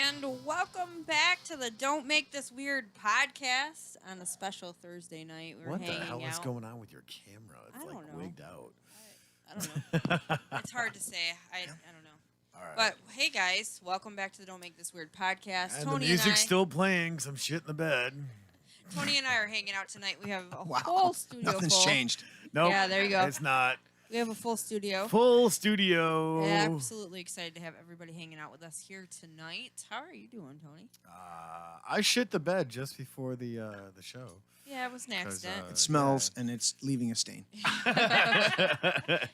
and welcome back to the Don't Make This Weird podcast on a special Thursday night. We're What the hanging hell is out. going on with your camera? It's I like don't know. wigged out. I don't know. It's hard to say. I don't know. All right. But hey, guys, welcome back to the Don't Make This Weird podcast. and Tony the music's and I, still playing. Some shit in the bed. Tony and I are hanging out tonight. We have a Wow. whole studio Nothing's full. changed. Nope. Yeah, there you go. It's not. We have a full studio. Full studio. Absolutely excited to have everybody hanging out with us here tonight. How are you doing, Tony? I shit the bed just before the show. Yeah, it was an 'Cause, accident. It smells and it's leaving a stain.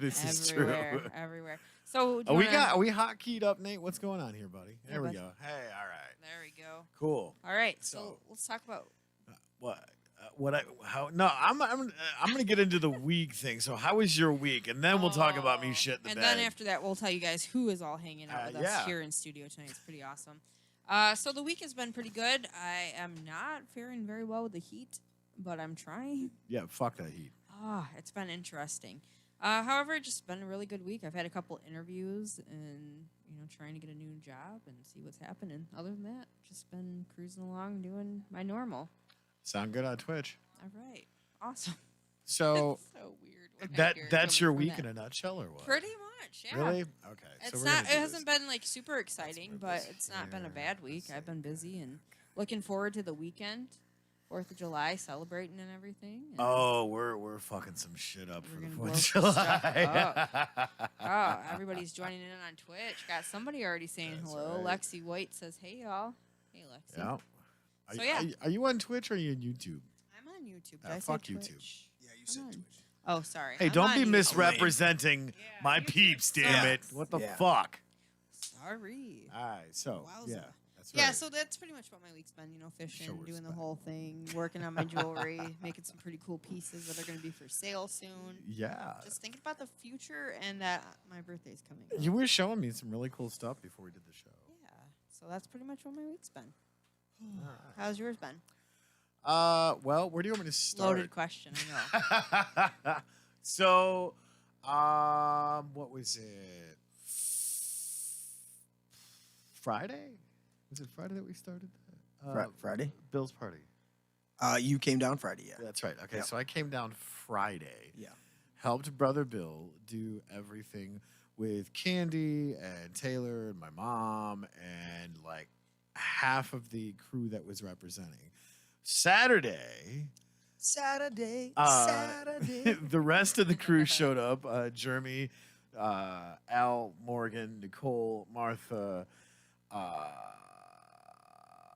This is Everywhere, true. everywhere. So do Are you wanna- are we hot keyed up, Nate? What's going on here, buddy? Yeah, There we bud. go. Hey, all right. There we go. Cool. All right, so So- let's talk about. I'm gonna get into the week thing. So how was your week? And then we'll talk about me shit in the And bed. then after that, we'll tell you guys who is all hanging out with us yeah. here in studio tonight. It's pretty awesome. So the week has been pretty good. I am not faring very well with the heat, but I'm trying. Yeah, fuck that heat. It's been interesting. However, it's just been a really good week. I've had a couple interviews and trying to get a new job and see what's happening. Other than that, just been cruising along doing my normal. Sound good on Twitch. All right, awesome. So It's so weird. when I hear it that's coming your from week that. in a nutshell, or what? Pretty much, yeah. Really? Okay. It's so not. It hasn't been like super exciting, but it's not been a bad week. I've been busy and looking forward to the weekend, 4th of July, celebrating and everything. And Oh, we're fucking some shit up for We're the gonna 4th of blow some stuff July. everybody's joining in on Twitch. Got somebody already saying That's hello. right. Lexi White says, "Hey y'all." Hey Lexi. Yeah. So, yeah. Are you on Twitch or are you on YouTube? I'm on YouTube. Did Ah, I say fuck Twitch? YouTube. Yeah, you I'm said on- Twitch. Oh, sorry. Hey, I'm don't on be YouTube. misrepresenting Yeah, my YouTube peeps, damn sucks. it. What the Yeah. fuck? Sorry. All right, so Wowza. yeah, that's Yeah, right. so that's pretty much what my week's been. Fishing, Show doing the respect. whole thing, working on my jewelry, making some pretty cool pieces that are going to be for sale soon. Yeah. Just thinking about the future and that my birthday's coming up. You were showing me some really cool stuff before we did the show. Yeah, so that's pretty much what my week's been. All right. How's yours been? Well, where do you want me to start? Loaded question, I know. So, what was it? Friday? Was it Friday that we started? Friday? Bill's party. You came down Friday, yeah. That's right. Okay, Yep. so I came down Friday. Yeah. Helped Brother Bill do everything with Candy and Taylor and my mom and like half of the crew that was representing. Saturday, Saturday. the rest of the crew showed up. Jeremy, Al, Morgan, Nicole, Martha,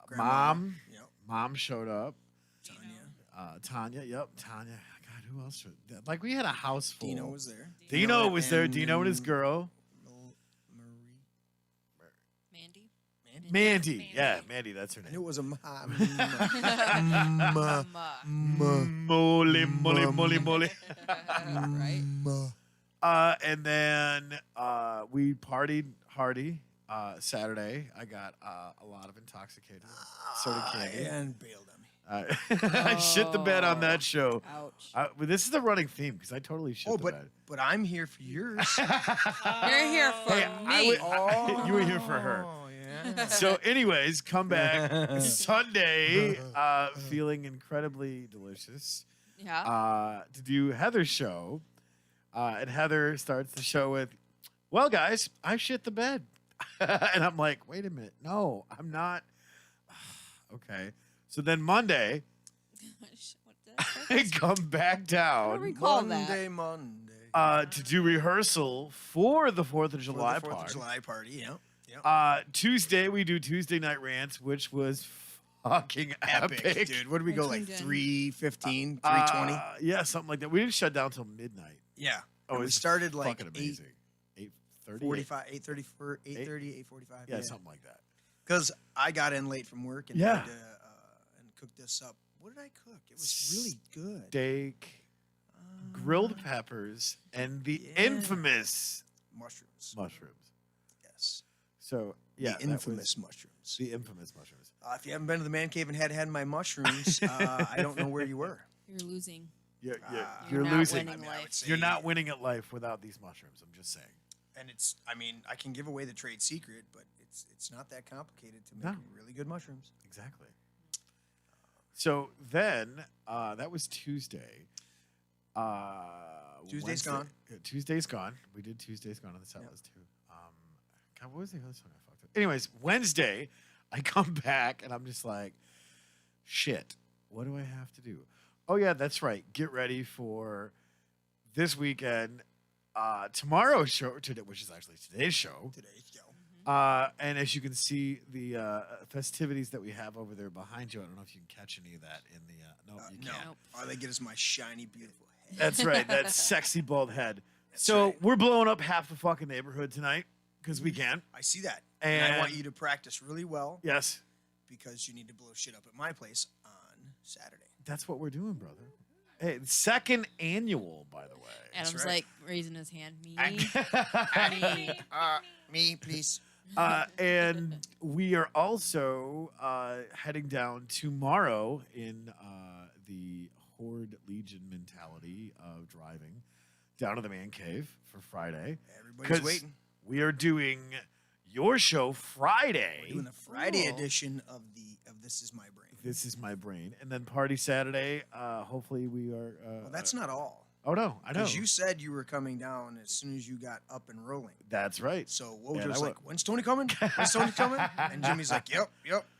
Grandma. Mom. Yep. Mom showed up. Tanya. Tanya. Yep. Tanya. God, who else? Like we had a house full. Dino was there. Dino was there. and Dino and his girl. Mandy? Mandy. Yeah, Mandy. That's her I name. knew it was a Mole, mole, mole, mole. Right? And then we partied hardy Saturday. I got a lot of intoxicated soda candy. And bailed on me. I shit the bed on that show. Ouch. But this is a running theme because I totally shit Oh, the but bed. but I'm here for yours. You're here for Hey, me. You were here for her. Oh, yeah. So, anyways, come back Sunday, feeling incredibly delicious. Yeah. To do Heather's show. And Heather starts the show with, "Well, guys, I shit the bed." And I'm like, wait a minute. No, I'm not. Okay. So then Monday, What did I I come back I don't down recall Monday. to do rehearsal for the 4th of For July the 4th part. of July party, yeah. Tuesday, we do Tuesday Night Rants, which was fucking epic. Dude. What did we I go, like tuned in. 3:15, 3:20? Yeah, something like that. We didn't shut down till midnight. Yeah. Oh, And we it's started like fucking amazing. 8:30? 8:30, 8:30, 8:45. Yeah, something like that. Because I got in late from work and Yeah. had to, and cooked this up. What did I cook? It was really good. Steak, grilled peppers, and the yeah. infamous Mushrooms. mushrooms. Yes. So, yeah. The infamous mushrooms. The infamous mushrooms. If you haven't been to the man cave and had my mushrooms, I don't know where you were. You're losing. You're You're not losing. winning life. I would say- You're not winning at life without these mushrooms. I'm just saying. And I mean, I can give away the trade secret, but it's not that complicated to make No. really good mushrooms. Exactly. So then, that was Tuesday. Tuesday's Wednesday- gone. Tuesday's gone. We did Tuesday's gone on the set list too. God, what was the other song I fucked up? Anyways, Wednesday, I come back and I'm just like, shit, what do I have to do? Oh yeah, that's right. Get ready for this weekend, tomorrow's show, today, which is actually today's show. Today's show. And as you can see, the festivities that we have over there behind you. I don't know if you can catch any of that in the. No, you No. can't. Nope. All they get is my shiny, beautiful head. That's right. That sexy bald head. That's So right. we're blowing up half the fucking neighborhood tonight because we can. I see that. And I want And- you to practice really well Yes, because you need to blow shit up at my place on Saturday. that's what we're doing, brother. Hey, second annual, by the way. Adam's right. like raising his hand. Me. Me, please. And we are also heading down tomorrow in the Horde Legion mentality of driving down to the man cave for Friday. Everybody's 'Cause waiting. We are doing your show Friday. We're doing the Friday Cool. edition of This Is My Brain. This is my brain, and then party Saturday. Hopefully, we are. Well, that's not all. Oh no, I know. Because you said you were coming down as soon as you got up and rolling. That's right. So And Woj I was will. like, when's Tony coming? When's Tony coming? And Jimmy's like, yep.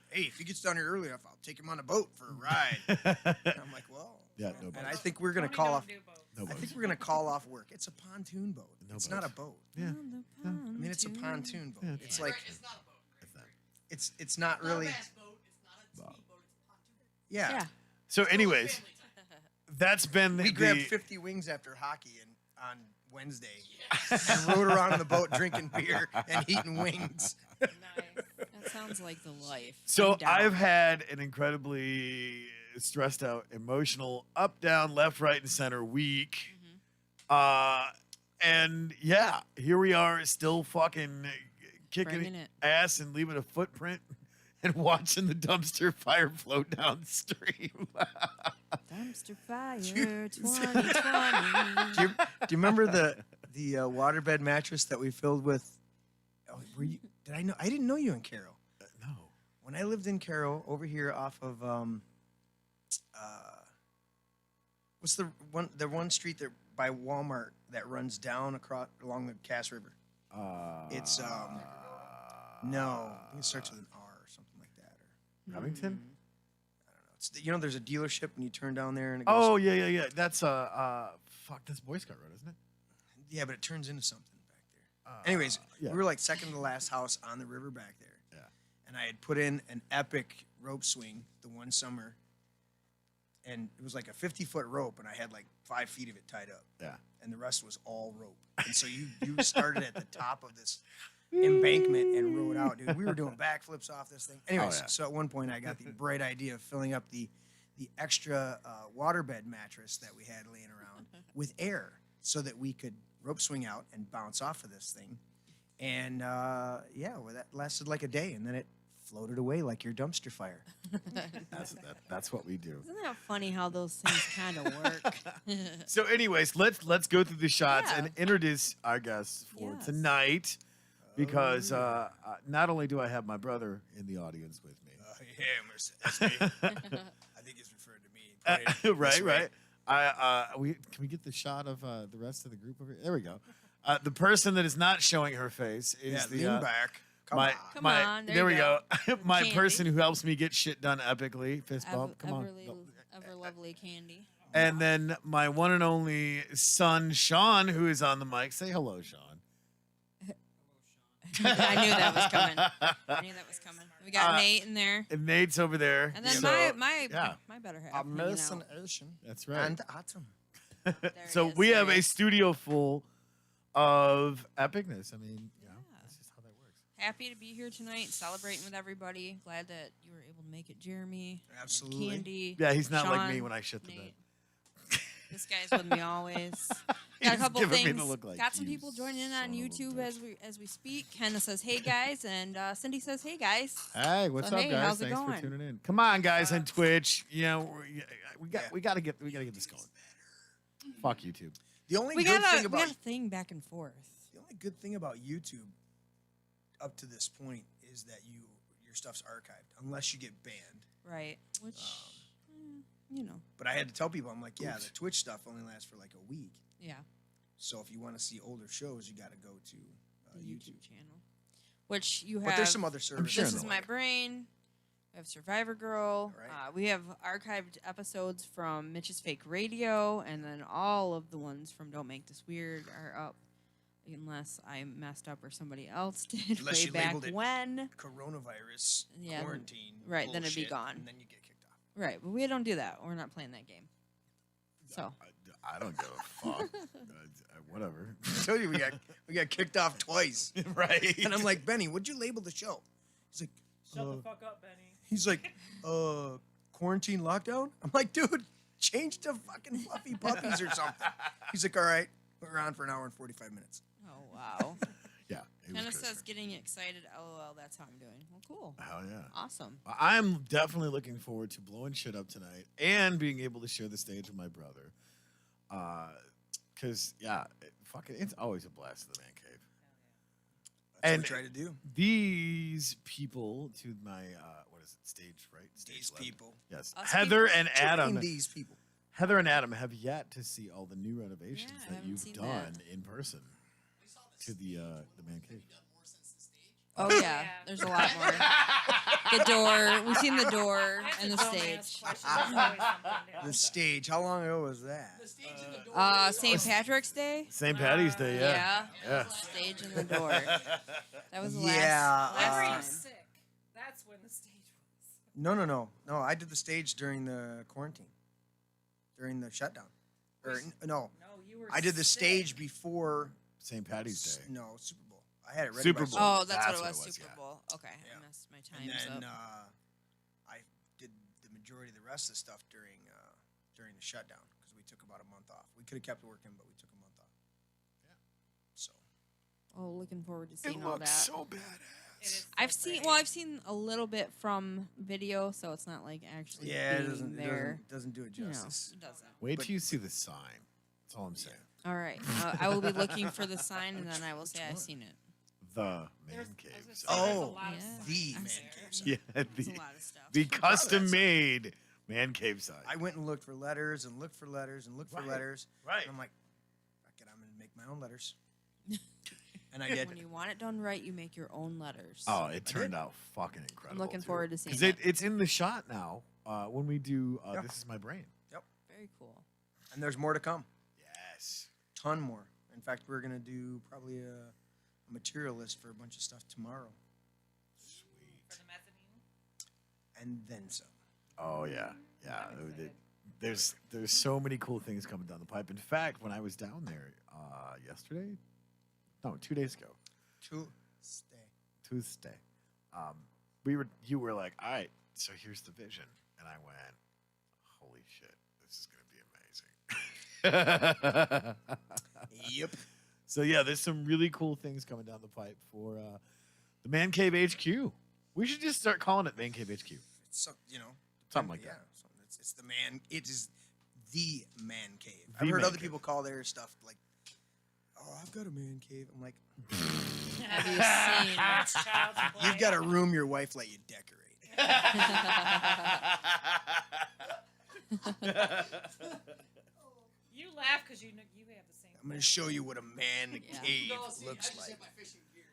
Hey, if he gets down here early enough, I'll take him on a boat for a ride. And I'm like, well. Yeah, no And I boats. think we're going to call off. No I boats. think we're going to call off work. It's a pontoon boat. No It's not a boats. boat. Yeah, I mean, it's a pontoon boat. Yeah, It's like, it's not. it's not really. Yeah. Yeah. So, anyways, that's been We the. grabbed 50 wings after hockey on Wednesday and rode around on the boat drinking beer and eating wings. Nice. That sounds like the life. So I'm down. I've had an incredibly stressed out, emotional, up, down, left, right, and center week. And yeah, here we are, still fucking kicking Bringing it. ass and leaving a footprint and watching the dumpster fire float downstream. Dumpster fire You- 2020. Do you remember the waterbed mattress that we filled with? Oh, were you? Did I know? I didn't know you in Carroll. No. When I lived in Carroll, over here off of what's the one street that by Walmart that runs down across along the Cass River? It's no, I think it starts with an R or something like that. Or Remington? it's there's a dealership and you turn down there and it Oh, goes, yeah. That's fuck, that's Boy Scout Road, isn't it? yeah, but it turns into something back there. Anyways, yeah. we were like second to the last house on the river back there. Yeah. And I had put in an epic rope swing the one summer. And it was like a 50-foot rope, and I had like 5 feet of it tied up. Yeah. And the rest was all rope. And so you started at the top of this embankment and rode out, dude. We were doing backflips off this thing. Anyways, yeah. so at one point I got the bright idea of filling up the extra waterbed mattress that we had laying around with air so that we could rope swing out and bounce off of this thing. And well, that lasted like a day, and then it floated away like your dumpster fire. That's what we do. Isn't that funny how those things kind of work? So, anyways, let's go through the shots Yeah. and introduce our guests for Yes. tonight, because not only do I have my brother in the audience with me, Yeah, that's me. I think it's referring to me. Pointed right, this way. right. Can we get the shot of the rest of the group over here? There we go. The person that is not showing her face is Yeah, the lean back. Come my on. Come my on, there there you we go. my Candy. person who helps me get shit done epically. Fist bump. Come on. Ever lovely Candy. And then my one and only son, Sean, who is on the mic. Say hello, Sean. I knew that was coming. I knew that was coming. We got Nate in there. And Nate's over there. And then So, my yeah. better half. I'm hanging missing out. Asian. That's right. And Atom. There he So is, we there have he a is. studio full of epicness. I mean, that's just how that works. Happy to be here tonight, celebrating with everybody. Glad that you were able to make it, Jeremy. Absolutely. Candy. Yeah, he's not like Sean, me when I shit the Nate. bed. This guy's with me always. He's Got a couple giving me things. the look like, Got some "You people joining in son on of a YouTube bitch." as we speak. Kenna says, "Hey guys," and Cindy says, "Hey guys." Hey, what's So, up, hey, guys? how's it Thanks for going? tuning in. Come on, guys, on Twitch. You know, we gotta get this going. Fuck YouTube. The only We good got thing a about thing back and forth. The only good thing about YouTube up to this point is that your stuff's archived unless you get banned. Right. Which, you know. But I had to tell people, I'm like, yeah, the Twitch stuff only lasts for like a week. Yeah. So if you want to see older shows, you got to go to The YouTube. YouTube channel. Which you have. But there's some other services. sure This they'll is My Brain. We have Survivor Girl. Right. We have archived episodes from Mitch's Fake Radio, and then all of the ones from Don't Make This Weird are up, unless I messed up or somebody else did Unless way you back labeled it when. Coronavirus, Yeah, quarantine. right, then it'd be bullshit, gone. And then you get kicked off. Right, but we don't do that. We're not playing that game. So I don't give a fuck. Whatever. I told you we got kicked off twice. Right. And I'm like, Benny, what'd you label the show? He's like, Shut the fuck up, Benny. he's like, quarantine lockdown? I'm like, dude, change to fucking fluffy puppies or something. He's like, all right, we're on for an hour and 45 minutes. oh wow. Yeah. it was Kind of good says stuff. getting excited. LOL. That's how I'm doing. Well, cool. Hell yeah. Awesome. I'm definitely looking forward to blowing shit up tonight and being able to share the stage with my brother. Because, it's always a blast in the man cave. That's And- what we try to do. These people to my, what is it, stage, right? Stage These left. people. Yes. Us Heather people. and Train Adam. these people. Heather and Adam have yet to see all the new renovations Yeah, I that haven't you've seen done that. in person to the man cave. Oh yeah, there's a lot more. The door. We've seen the door and the stage. The stage. How long ago was that? St. Patrick's Day. St. Patty's Day, yeah. Yeah. Stage and the door. That was the Yeah, last Whenever time. you're sick, that's when the stage was. No. I did the stage during the quarantine, during the shutdown. Or no, No, you were I did the sick. stage before. St. Patty's Day. No, Super Bowl. I had it ready. Super by Bowl. Oh, that's That's what it was. what it was, Super yeah. Bowl. Okay, Yeah. I messed my And times then up. I did the majority of the rest of the stuff during the shutdown because we took about a month off. We could have kept working, but we took a month off. Yeah. So Oh, looking forward to It seeing all that. looks so It badass. is so I've seen. pretty. Well, I've seen a little bit from video, so it's not like actually yeah, being there. it doesn't do it You know, justice. it doesn't. Wait But- till you see the sign. That's all I'm saying. All right, I will be looking for the sign, and then I will say I've seen it. The man There's- I cave. was sign. gonna say, there's a Oh, lot of yeah. signs the there. man cave sign. Yeah, It's a the, lot of stuff. the proud of that custom made man cave sign. I went and looked for letters and looked for letters and looked for Right. letters. Right. And I'm like, fuck it, I'm gonna make my own letters. And I did. When you want it done right, you make your own letters. Oh, it did. turned out fucking incredible. looking too. forward to seeing 'Cause it. it's in the shot now when we do Yeah. This Is My Brain. Very cool. And there's more to come. Yes. Ton more. In fact, we're gonna do probably a material list for a bunch of stuff tomorrow, For the mezzanine. and then some. Oh, yeah. Yeah. I'm excited. There's so many cool things coming down the pipe. In fact, when I was down there yesterday, no, 2 days ago, Tuesday, you were like, all right, so here's the vision. And I went, holy shit, this is going to be amazing. Yep. So, yeah, there's some really cool things coming down the pipe for the Man Cave HQ. We should just start calling it Man Cave HQ. It's Something like yeah, that. It's the man. It is the man cave. The I've heard man other cave. people call their stuff like, "Oh, I've got a man cave." I'm like, Have you seen? That's child's play. "You've got a room your wife let you decorate." You laugh because you have the same. I'm gonna show you what a man Yeah. cave looks like.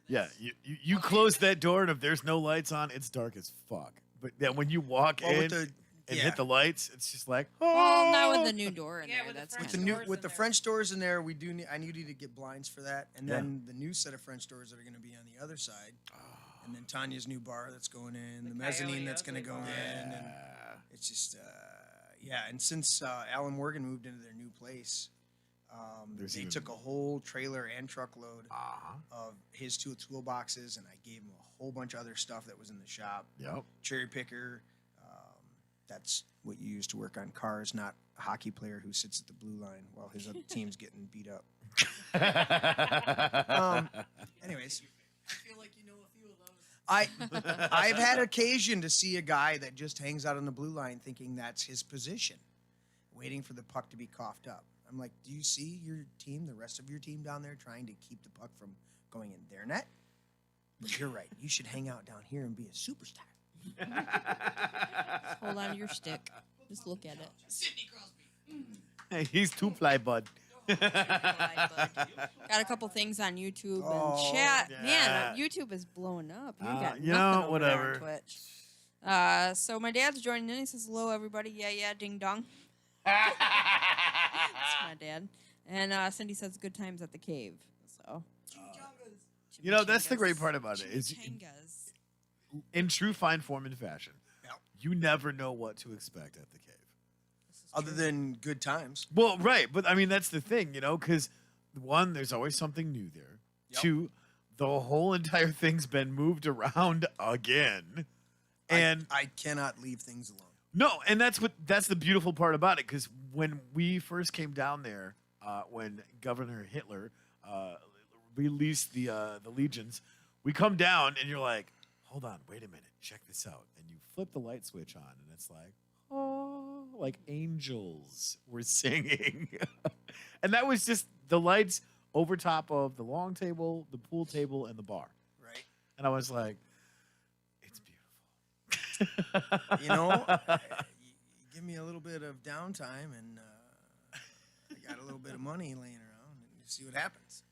Yeah, you close that door, and if there's no lights on, it's dark as fuck. But then when you walk Well, in with the and yeah. hit the lights, it's just like, Well, not with "Oh." the new door in Yeah, there. with the That's French with the kinda new doors with in the there. French doors in there, we do need. I need you to get blinds for that, and Yeah. then the new set of French doors that are going to be on the other side, and then Tanya's new bar that's going in, the, The mezzanine Coyote that's going to Ugly go bar. in, and Yeah. it's just yeah. And since Alan Morgan moved into their new place, There's they even- took a whole trailer and truckload Uh-huh. of his two toolboxes, and I gave him a whole bunch of other stuff that was in the shop. Yep. Cherry picker. That's what you use to work on cars, not a hockey player who sits at the blue line while his other team's getting beat up. Anyways, I feel like you know a few of those. I've had occasion to see a guy that just hangs out on the blue line thinking that's his position, waiting for the puck to be coughed up. I'm like, do you see your team, the rest of your team down there, trying to keep the puck from going in their net? But you're right. You should hang out down here and be a superstar. Just hold on to your stick. Just look at it. Sidney Crosby. Hey, he's two-ply, bud. Got a couple things on YouTube Oh, and chat. yeah. Man, YouTube is blowing up. You got you nothing know, over there whatever. on Twitch. So my dad's joining in. He says, hello, everybody. Yeah, ding dong. That's my dad. And Cindy says, good times at the cave. So, You know, that's the chimichangas. great part about it is Chimichangas. in true fine form and fashion, Yep. you never know what to expect at the cave. This is Other true. than good times. Well, right, but I mean that's the thing, you know, because one, there's always something new there. Yep. Two, the whole entire thing's been moved around again, and I cannot leave things alone. no, and that's the beautiful part about it. Because when we first came down there, when Governor Hitler released the legions, we come down and you're like, hold on, wait a minute, check this out, and you flip the light switch on, and it's like, oh, like angels were singing. And that was just the lights over top of the long table, the pool table, and the bar. Right. And I was like, it's beautiful. You know, you give me a little bit of downtime, and I got a little bit of money laying around, and you see what happens.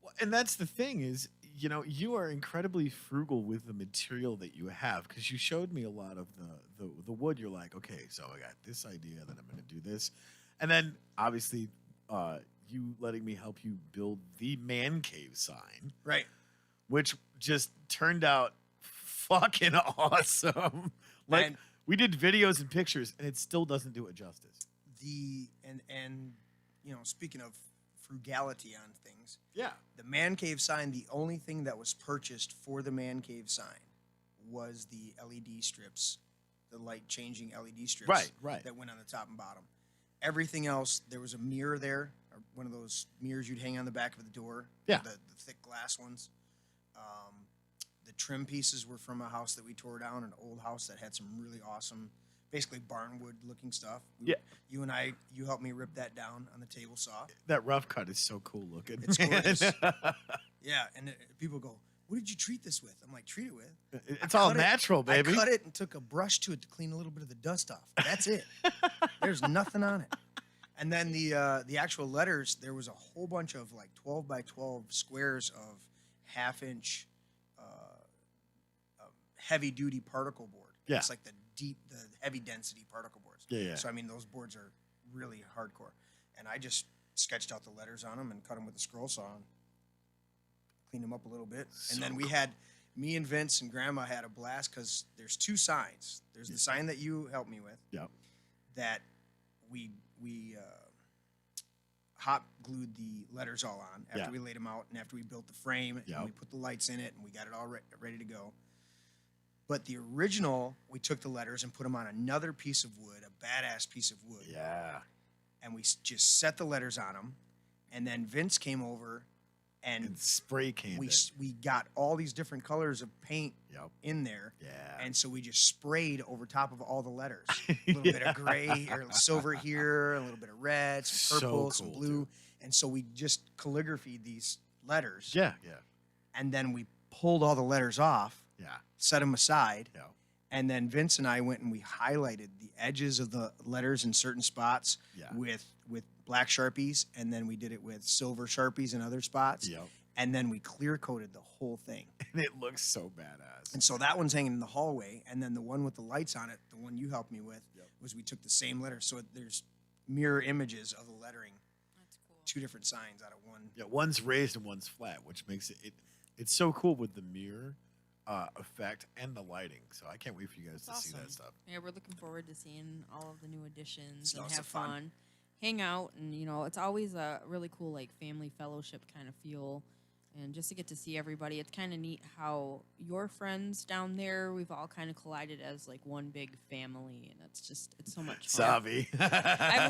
Well, and that's the thing is, you know, you are incredibly frugal with the material that you have because you showed me a lot of the wood. You're like, okay, so I got this idea, then I'm going to do this. And then obviously you letting me help you build the man cave sign, Right. which just turned out fucking awesome. Like And- we did videos and pictures and it still doesn't do it justice. And you know, speaking of frugality on things, Yeah. the man cave sign, the only thing that was purchased for the man cave sign was the LED strips, the light changing LED strips Right. that went on the top and bottom. Everything else, there was a mirror there, or one of those mirrors you'd hang on the back of the door. Yeah. The thick glass ones. The trim pieces were from a house that we tore down, an old house that had some really awesome, basically barnwood looking stuff. Yeah. You helped me rip that down on the table saw. That rough cut is so cool looking. It's gorgeous. Yeah, and people go, "What did you treat this with?" I'm like, "Treat it with." It's all cut it- natural, baby. I cut it and took a brush to it to clean a little bit of the dust off. That's it. There's nothing on it. And then the actual letters, there was a whole bunch of like 12 by 12 squares of half-inch heavy duty particle board. Yeah. It's like the heavy density particle boards. Yeah. So I mean, those boards are really hardcore. And I just sketched out the letters on them and cut them with a scroll saw and cleaned them up a little bit. So And then we had, me and Vince and Grandma had a blast because there's two signs. There's the sign that you helped me with. Yep. That we hot glued the letters all on after Yeah. we laid them out and after we built the frame Yep. and we put the lights in it and we got it all ready to go. But the original, we took the letters and put them on another piece of wood, a badass piece of wood. Yeah. And we just set the letters on them. And then Vince came over And and spray canned we got all these different colors of paint Yep. in there. Yeah. And so we just sprayed over top of all the letters. A little bit of gray or silver here, a little bit of red, some So purple, some cool, blue. dude. And so we just calligraphied these letters. Yeah. And then we pulled all the letters off, Yeah. set them aside. Yeah. And then Vince and I went and we highlighted the edges of the letters in certain spots Yeah. with black Sharpies. And then we did it with silver Sharpies in other spots. Yep. And then we clear coated the whole thing. And it looks so badass. And so that one's hanging in the hallway, and then the one with the lights on it, the one you helped me with, Yep. was we took the same letter. So there's mirror images of the lettering, That's cool. two different signs out of one. Yeah, one's raised and one's flat, which makes it's so cool with the mirror effect and the lighting. So I can't wait for you guys That's to see awesome. that stuff. Yeah, we're looking forward to seeing all of the new additions It's and lots have of fun. fun, hang out, and it's always a really cool like family fellowship kind of feel, and just to get to see everybody. It's kind of neat how your friends down there, we've all kind of collided as like one big family, and it's so much fun. Savi. We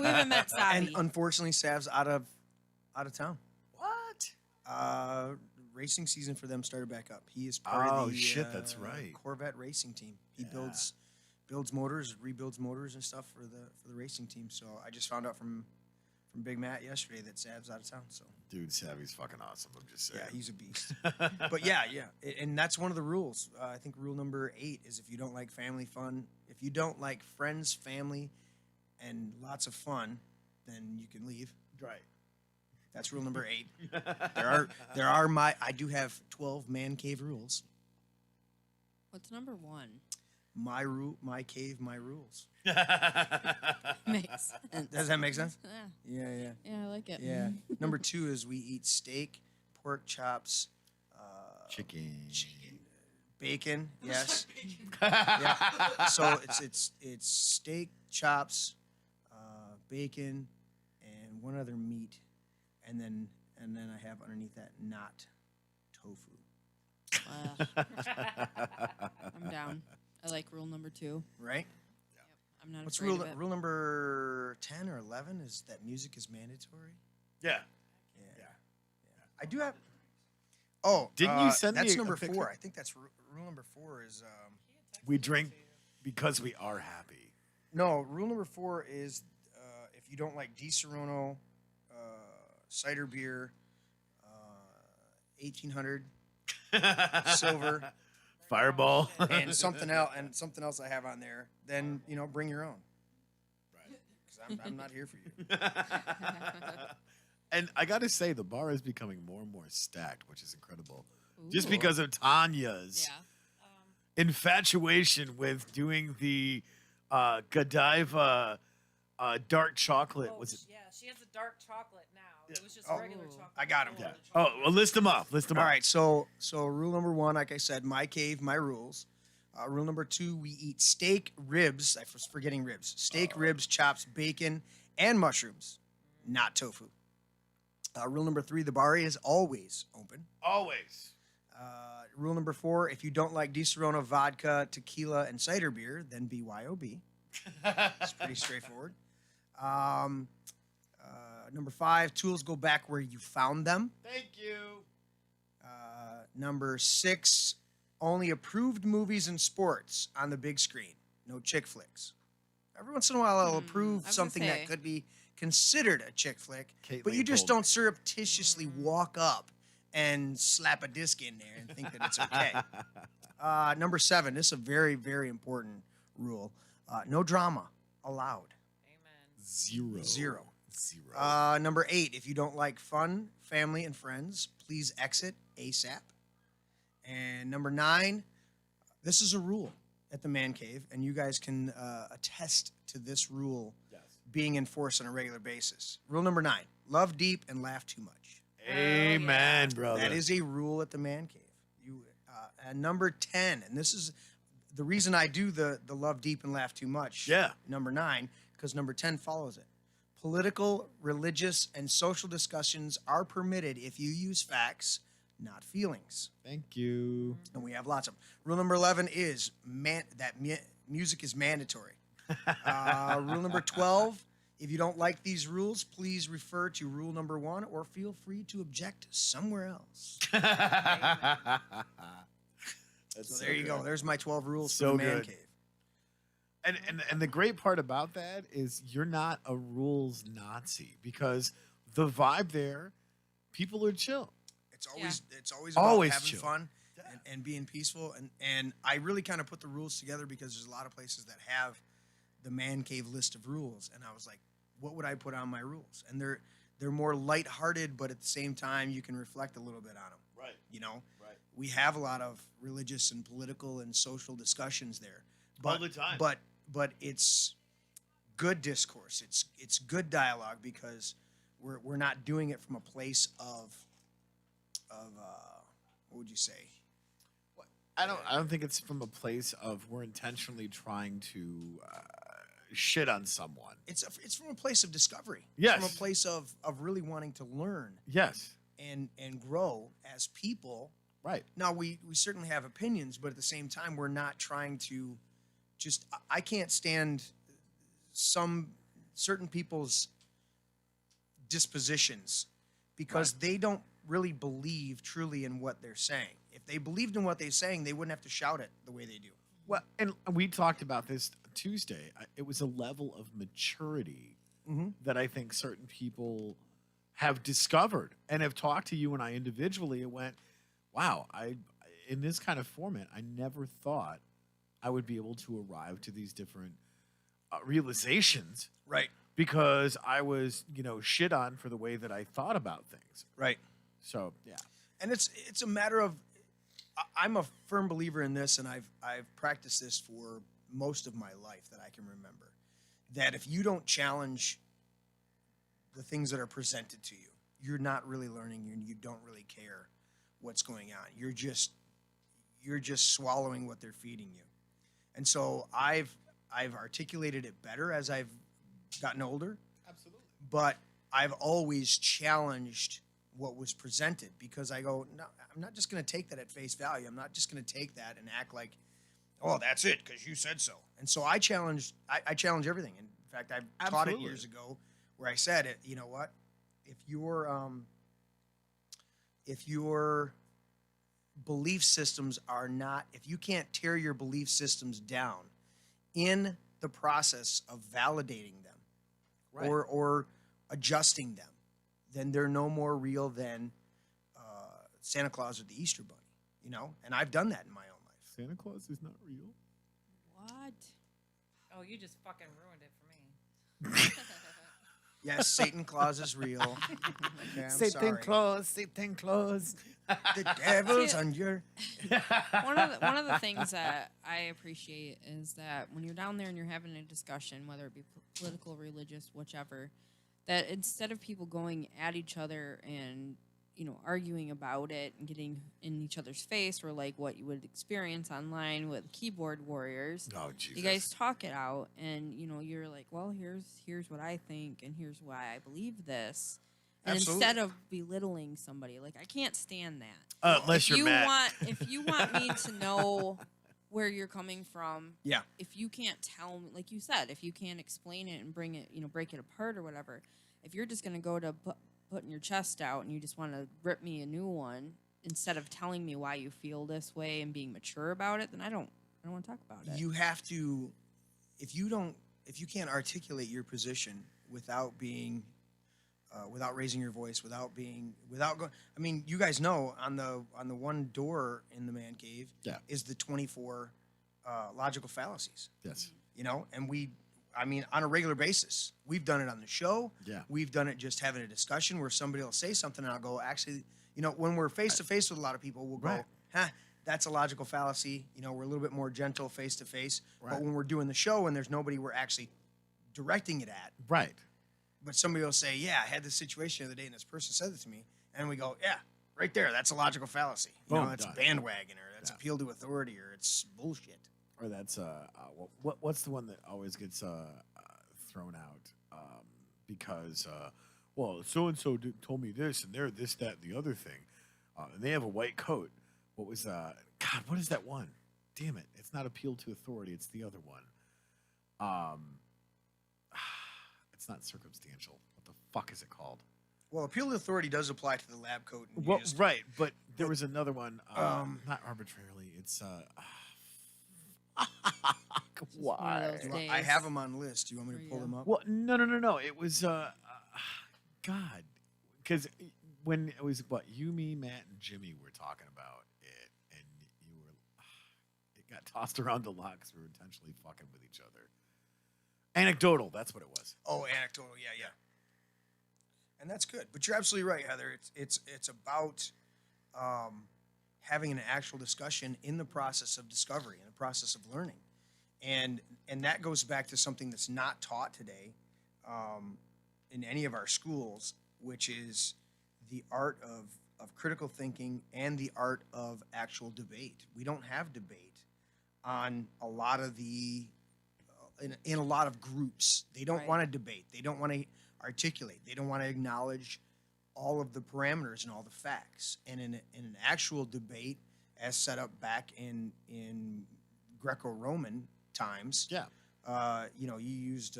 haven't met Savi. And unfortunately, Sav's out of town. What? Racing season for them started back up. He is part Oh, of the shit, that's right. Corvette racing team. He Yeah. builds motors, rebuilds motors and stuff for the racing team. So I just found out from from Big Matt yesterday that Sav's out of town. So Dude, Savvy's fucking awesome. I'm just saying. yeah, he's a beast. But yeah, and that's one of the rules. I think rule number 8 is if you don't like family fun, if you don't like friends, family, and lots of fun, then you can leave. Right. That's rule number 8. I do have 12 man cave rules. What's number 1? My cave, my rules. Makes sense. Does that make sense? Yeah. Yeah. Yeah, I like it. Yeah. Number 2 is we eat steak, pork chops, Chicken. bacon. Yes. Yeah. So it's steak, chops, bacon, and one other meat, and then I have underneath that not tofu. I'm down. I like rule number 2. Right? Yep. I'm not What's afraid of it. rule number 10 or 11 is that music is mandatory. Yeah. Yeah. I do have. Oh, Didn't you send me that's a number picture? 4. I think that's rule number 4 is. We drink because we are happy. No, rule number 4 is if you don't like Di Serono, cider beer, 1800 silver, Fireball. and something else I have on there, then bring your own. Right. Because I'm not here for you. And I got to say, the bar is becoming more and more stacked, which is incredible. Just Ooh. because of Tanya's infatuation with doing the Godiva dark chocolate. Was it? Yeah, she has a dark chocolate now. It was just Oh. regular chocolate. I got 'em. before. Oh, well, list them off. All right, so rule number 1, like I said, my cave, my rules. Rule number 2, we eat steak, ribs. I was forgetting ribs. Steak, ribs, chops, bacon, and mushrooms, not tofu. Rule number 3, the bar is always open. Always. Rule number 4, if you don't like Di Serono, vodka, tequila, and cider beer, then BYOB. It's pretty straightforward. Number 5, tools go back where you found them. Thank you. Number 6, only approved movies and sports on the big screen. No chick flicks. Every once in a while, I'll I approve was gonna something say. that could be considered a chick flick, Kate but you just Leopold. don't surreptitiously walk up and slap a disc in there and think that it's okay. Number 7, this is a very, very important rule. No drama allowed. Amen. Zero. Zero. Number 8, if you don't like fun, family, and friends, please exit ASAP. And number 9, this is a rule at the Man Cave, and you guys can attest to this rule Yes. being enforced on a regular basis. Rule number 9, love deep and laugh too much. Amen, brother. That is a rule at the Man Cave. And number 10, and this is the reason I do the love deep and laugh too much. Yeah. Number 9, because number 10 follows it. Political, religious, and social discussions are permitted if you use facts, not feelings. Thank you. And we have lots of them. Rule number 11 is music is mandatory. Rule number 12, if you don't like these rules, please refer to rule number 1 or feel free to object somewhere else. So there you go. There's my 12 rules So for the Man good. Cave. And the great part about that is you're not a rules Nazi because the vibe there, people are chill. It's always about Always having chill. fun and being peaceful. And I really kind of put the rules together because there's a lot of places that have the Man Cave list of rules. And I was like, what would I put on my rules? And they're more lighthearted, but at the same time, you can reflect a little bit on them. Right. Right. We have a lot of religious and political and social discussions there. All the time. But it's good discourse. It's good dialogue because we're not doing it from a place of what would you say? I don't think it's from a place of we're intentionally trying to shit on someone. It's from a place of discovery. Yes. It's from a place of really wanting to learn Yes. and grow as people. Right. Now we certainly have opinions, but at the same time we're not trying to just I can't stand some certain people's dispositions because they don't really believe truly in what they're saying. If they believed in what they're saying, they wouldn't have to shout it the way they do. Well, and we talked about this Tuesday. It was a level of maturity that I think certain people have discovered and have talked to you and I individually and went, wow, in this kind of format, I never thought I would be able to arrive to these different realizations. Right. Because I was, shit on for the way that I thought about things. Right. So, yeah. And it's a matter of, I'm a firm believer in this, and I've practiced this for most of my life that I can remember, that if you don't challenge the things that are presented to you, you're not really learning, and you don't really care what's going on. You're just swallowing what they're feeding you. And so I've articulated it better as I've gotten older. Absolutely. But I've always challenged what was presented, because I go, no, I'm not just going to take that at face value. I'm not just going to take that and act like, oh, that's it because you said so. And so I challenge everything. In fact, I've taught it years ago where I said, you know what, if your belief systems are not, if you can't tear your belief systems down in the process of validating them, Right. or adjusting them, then they're no more real than Santa Claus or the Easter Bunny, And I've done that in my own life. Santa Claus is not real. What? Oh, you just fucking ruined it for me. Yes, Satan Claus is real. Okay, I'm sorry. Satan Claus. The devil's on your... One of the things that I appreciate is that when you're down there and you're having a discussion, whether it be political, religious, whichever, that instead of people going at each other and arguing about it and getting in each other's face, or like what you would experience online with keyboard warriors, Oh, Jesus. you guys talk it out, and you're like, well, here's what I think, and here's why I believe this. And Absolutely. instead of belittling somebody, like, I can't stand that. Unless you're Matt. If you want me to know where you're coming from, Yeah. if you can't tell me, like you said, if you can't explain it and bring it, break it apart or whatever, if you're just going to go to putting your chest out and you just want to rip me a new one instead of telling me why you feel this way and being mature about it, then I don't want to talk about it. You have to, if you can't articulate your position without being, without raising your voice, without going. I mean, you guys know on the one door in the man cave is the 24 logical fallacies. Yes. And on a regular basis, we've done it on the show. Yeah. We've done it just having a discussion where somebody will say something and I'll go, actually, when we're face to face with a lot of people, we'll go, Right. That's a logical fallacy. We're a little bit more gentle face to face. Right. But when we're doing the show and there's nobody we're actually directing it at, Right. but somebody will say, yeah, I had this situation the other day and this person said it to me. And we go, yeah, right there. That's a logical fallacy. Boom, It's done. bandwagon, or that's appeal to authority, or it's bullshit. Or that's what's the one that always gets thrown out because so and so told me this and they're this, that, and the other thing, and they have a white coat. What was God? What is that one? Damn it! It's not appeal to authority. It's the other one. It's not circumstantial. What the fuck is it called? Well, appeal to authority does apply to the lab coat. And Well, right, but there was another one. Not arbitrarily. It's why? those days. I have them on list. Do you want me to pull Yeah. them up? Well, no. It was God, because when it was you, me, Matt, and Jimmy were talking about it, and you were, it got tossed around a lot because we were intentionally fucking with each other. Anecdotal, that's what it was. Oh, anecdotal. Yeah. And that's good. But you're absolutely right, Heather. It's about having an actual discussion in the process of discovery, in the process of learning. And that goes back to something that's not taught today in any of our schools, which is the art of critical thinking and the art of actual debate. We don't have debate on a lot of the in a lot of groups. They don't Right. want to debate. They don't want to articulate. They don't want to acknowledge all of the parameters and all the facts. And in an actual debate, as set up back in Greco-Roman times, you used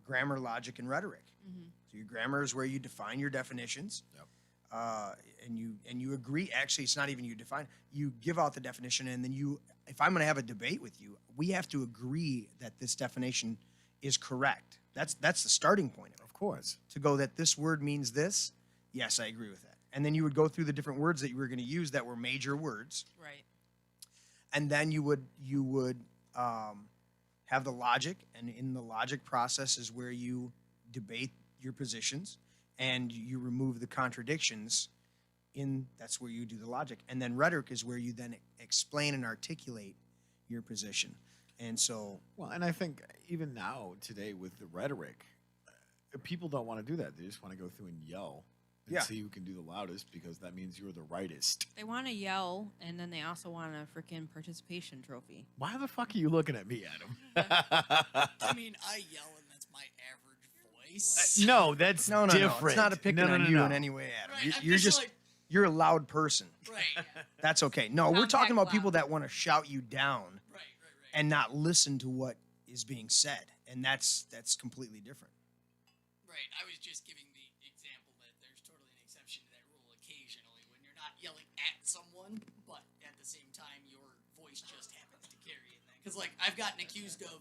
grammar, logic, and rhetoric. Mm-hmm. So your grammar is where you define your definitions, and you agree. Actually, it's not even you define. You give out the definition, and then if I'm going to have a debate with you, we have to agree that this definition is correct. That's the starting point of it. Of course. To go that this word means this. Yes, I agree with that. And then you would go through the different words that you were going to use that were major words. Right. And then you would have the logic, and in the logic process is where you debate your positions and you remove the contradictions. That's where you do the logic, and then rhetoric is where you then explain and articulate your position. And so, Well, and I think even now today with the rhetoric, people don't want to do that. They just want to go through and yell and Yeah. see who can do the loudest because that means you're the rightest. They want to yell, and then they also want a freaking participation trophy. Why the fuck are you looking at me, Adam? I mean, I yell and that's my average voice. No, that's no, different. it's not a picking No, no, on no, you no. in any way, Adam. Right, I'm You're just like, you're a loud person. right, That's okay. No, we're Compact talking about loud. people that want to shout you down right. and not listen to what is being said, and that's completely different. Right. I was just giving the example that there's totally an exception to that rule occasionally when you're not yelling at someone, but at the same time your voice just happens to carry in that. Because, like, I've gotten accused of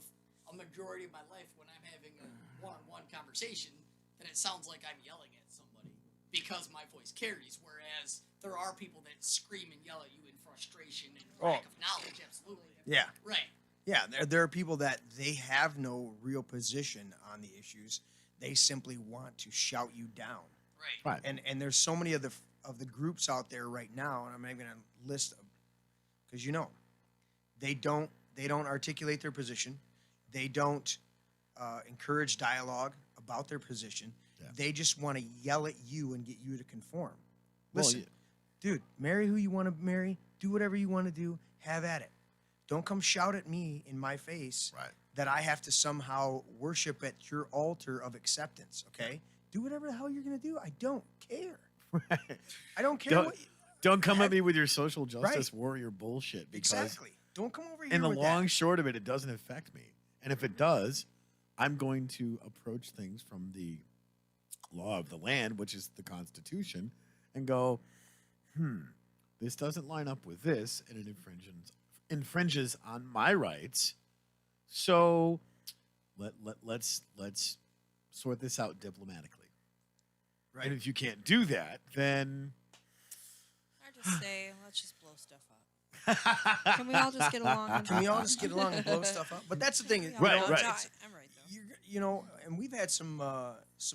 a majority of my life when I'm having a one-on-one conversation that it sounds like I'm yelling at somebody because my voice carries, whereas there are people that scream and yell at you in frustration and lack of knowledge, absolutely. Yeah. Right. Yeah, there are people that they have no real position on the issues. They simply want to shout you down. Right. Right. And there's so many of the groups out there right now, and I'm not even going to list them because they don't articulate their position. They don't encourage dialogue about their position. Yeah. They just want to yell at you and get you to conform. Well, Listen, dude, marry who you want to marry. Do whatever you want to do. Have at it. Don't come shout at me in my face Right. that I have to somehow worship at your altar of acceptance, okay? Do whatever the hell you're going to do. I don't care. Right. I don't care Don't, what... don't come at me with your social justice Right. warrior bullshit because Exactly. Don't come over here in the with long that. short of it, it doesn't affect me. And if it does, I'm going to approach things from the law of the land, which is the Constitution, and go, this doesn't line up with this, and it infringes on my rights. So let's sort this out diplomatically. Right. And if you can't do that, then I just say, let's just blow stuff up. Can we all just get along? And Can we all just get along and blow stuff up? But that's the thing. Yeah, Right, no, right. I'm right though. You know, and we've had some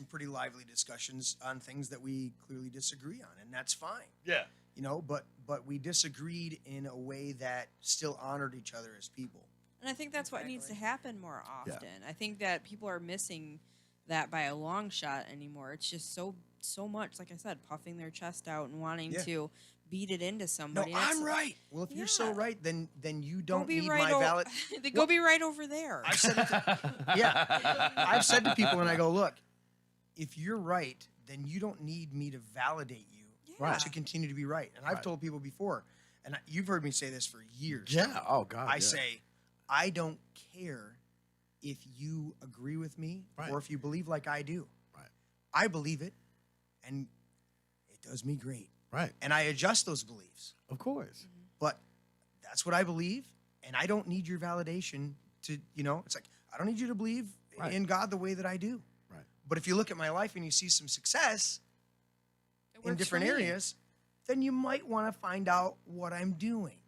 pretty lively discussions on things that we clearly disagree on, and that's fine. yeah. You know, but we disagreed in a way that still honored each other as people. And I think that's what needs to Exactly. happen more Yeah. often. I think that people are missing that by a long shot anymore. It's just so much, like I said, puffing their chest out and wanting Yeah. to beat it into No, somebody. And I'm it's- right. Well, if you're so Yeah. right, then you Go don't be need right my valid. Then go be right over there. I've said it to, I've said to people, and I go, look, if you're right, then you don't need me to validate you Yeah. to continue to be right. And I've Right. told people before, and you've heard me say this for years. Yeah. Oh God. I yeah. say, I don't care if you agree with me Right. or if you believe like I do. Right. I believe it, and it does me great. Right. And I adjust those beliefs. Of course. But that's what I believe, and I don't need your validation to, it's like, I don't need you to believe Right. in God the way that I do. Right. But if you look at my life and you see some success It in works different for me. areas, then you might want to find out what I'm doing.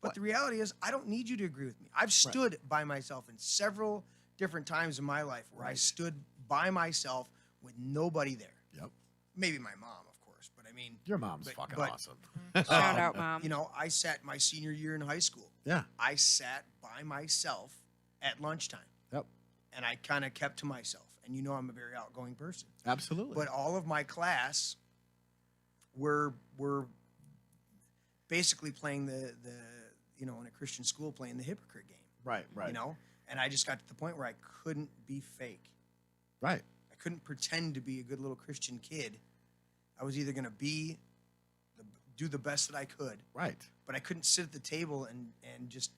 But What? the reality is, I don't need you to agree with me. I've stood by myself in several different times in my life where I Right. stood by myself with nobody there. Yep. Maybe my mom, of course, but I mean, Your mom's But- fucking but- awesome. Shout out, Mom. I sat my senior year in high school. Yeah. I sat by myself at lunchtime, Yep. and I kind of kept to myself. And I'm a very outgoing person. Absolutely. But all of my class were basically playing the in a Christian school playing the hypocrite game. right. Right. And I just got to the point where I couldn't be fake. Right. I couldn't pretend to be a good little Christian kid. I was either going to do the best that I could, Right. but I couldn't sit at the table and just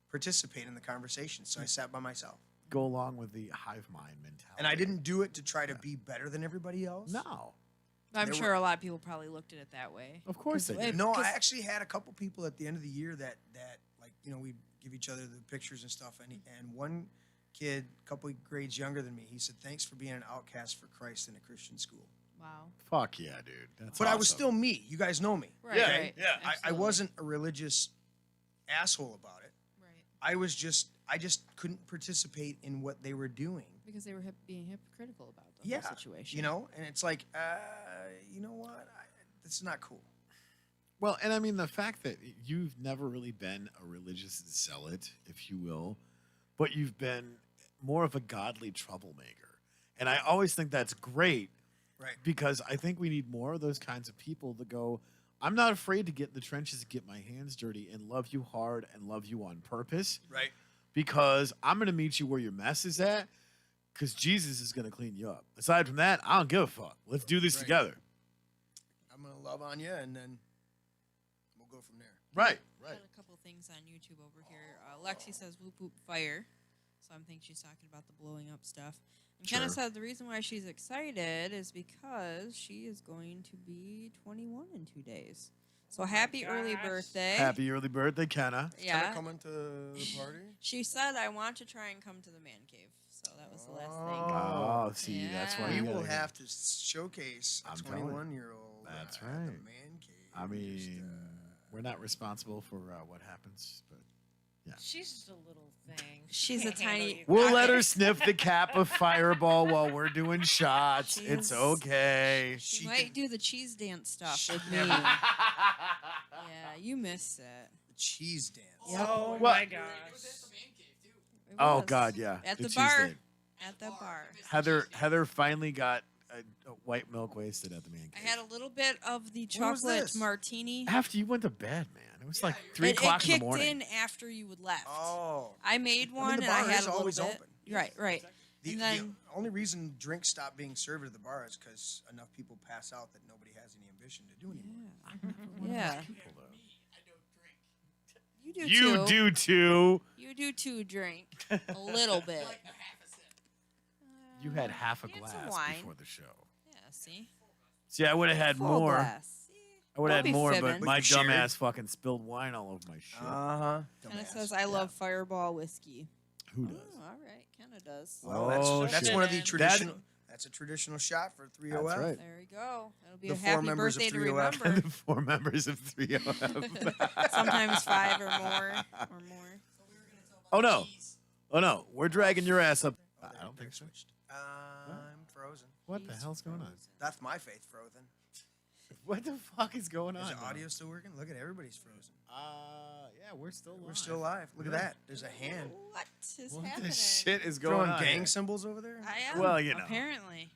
participate in the conversation. So I sat by myself. Go along with the hive mind mentality. And I didn't do it to try to be better than everybody else. No. I'm There sure a lot of people probably looked at it that way. Of course they 'Cause did. No, I 'cause- actually had a couple people at the end of the year that like we give each other the pictures and stuff, and one kid, a couple of grades younger than me. He said, "Thanks for being an outcast for Christ in a Christian school." Wow. Fuck yeah, dude. That's But I was awesome. still me. You guys know me. Right. Yeah, Right. yeah. I Absolutely. wasn't a religious asshole about it. Right. I just couldn't participate in what they were doing. Because they were being hypocritical about the Yeah, whole situation. you know, and it's like, you know what? This is not cool. Well, and I mean the fact that you've never really been a religious zealot, if you will, but you've been more of a godly troublemaker. And I always think that's great Right. because I think we need more of those kinds of people that go, I'm not afraid to get in the trenches and get my hands dirty and love you hard and love you on purpose Right. because I'm going to meet you where your mess is at because Jesus is going to clean you up. Aside from that, I don't give a fuck. Let's do this Right. together. I'm gonna love on you, and then we'll go from there. Right, Got a couple things on YouTube over here. Lexi says whoop whoop fire. So I'm thinking she's talking about the blowing up stuff. And kind Sure. of said the reason why she's excited is because she is going to be 21 in 2 days. So happy early gosh. birthday. Happy early birthday, Kenna. Yeah. coming to the party. She said, I want to try and come to the man cave. So that was the last Oh, see, that's why Yeah. you We will gotta- have to showcase a I'm telling you. 21-year-old. That's at the right. man cave. I mean, Just, we're not responsible for what happens, but She's just a little thing. She's Can't a tiny- handle you we'll guys. let her sniff the cap of Fireball while we're doing shots. It's She's- okay. She She might can- do the cheese dance stuff She with me. never- Yeah, you missed it. the cheese dance. Yep. Oh What? my It gosh. was at the man cave too. It Oh was. God, yeah. At the cheese bar. date. At the bar. Heather finally got a white milk wasted at the man I cave. had a little bit of the When was chocolate this? martini. After you went to bed, man. It was like Yeah, 3 It o'clock in the kicked morning. in after you would left. Oh. I made one the and I bar had is a little always bit. open. Right, right. The, And the then- only reason drinks stop being served at the bar is because enough people pass out that nobody has any ambition to do anymore. Yeah. People, though. I don't drink. You do You too. do too. You do too drink. A little bit. Like a half a sip. You had half a Get some glass wine. before the show. Yeah, see? See, I would have had Full more. glass. See? I would Don't have be had more, but fibbing. my We shared. dumbass fucking spilled wine all over my shit. Uh-huh. And it says, I love Fireball whiskey. Who Oh, does? all right. Kinda does. Well, that's shit. one of the That- traditional. That's a traditional shot for 3OF. That's right. There we go. It'll be The a four happy members of birthday to 3OF. remember. The 4 members of 3OF. Sometimes 5 or more. Or more. So we were gonna talk about Oh, no. cheese. Oh no, we're dragging your ass up. Oh, I don't think so. switched. I'm frozen. What the hell's going on? That's my faith frozen. What the fuck is going Is on? the audio still working? Look at everybody's frozen. Yeah, we're still live. We're still live. Look at that. There's a hand. What is What happening? the shit is going Throwing on? gang here? symbols over there. I am. Well, you know. Apparently.